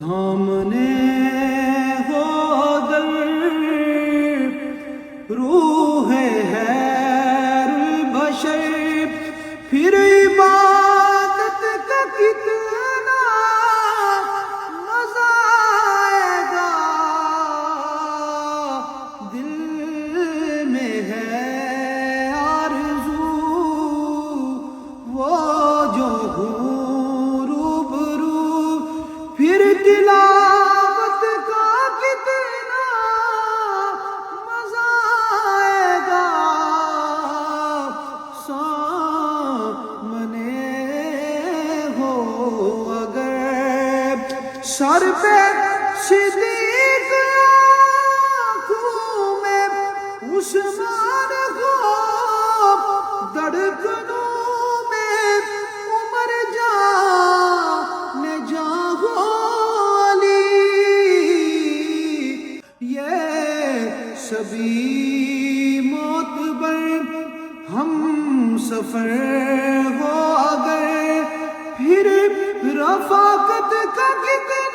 سامنے ہو در روح خیر البشر، پھر عبادت کا کتنا مزہ آئے گا، دل میں ہے آرزو وہ جو ہوں روبرو، پھر تلاوت کا کتنا مزہ آئے گا، سامنے ہو اگر سر پہ صدیق، آنکھوں میں عثمان ہو، دھڑکنوں میں عمر جان ہو علی، یہ سبھی معتبر ہم سفر ہو اگر، پھر رفاقت کا کتنا